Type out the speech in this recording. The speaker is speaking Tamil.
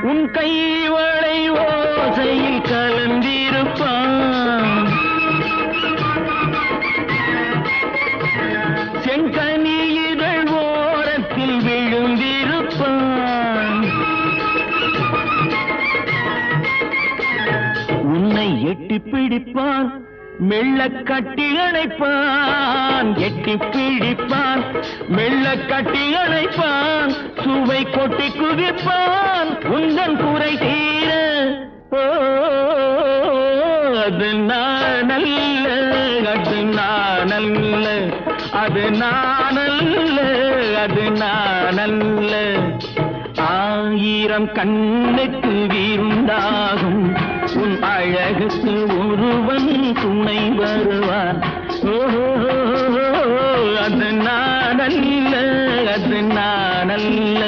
உன் கைவளை ஓசையில் கலந்திருப்பான் செங்கனி இதழ் ஓரத்தில் விழுந்திருப்பான் உன்னை எட்டி பிடிப்பான் மெல்ல கட்டி அணைப்பான் எட்டி பிடிப்பான் மெல்ல கட்டி அணைப்பான் சுவை கொட்டி குதிப்பான் உந்தன் குறை தீர அது நானல்ல அது நானல்ல அது நானல்ல அது நானல்ல ஆயிரம் கண்ணுக்கு விருந்தாகும் உன் அழகுக்கு ஒருவன் துணை வருவான் அது நானல்ல அது நானல்ல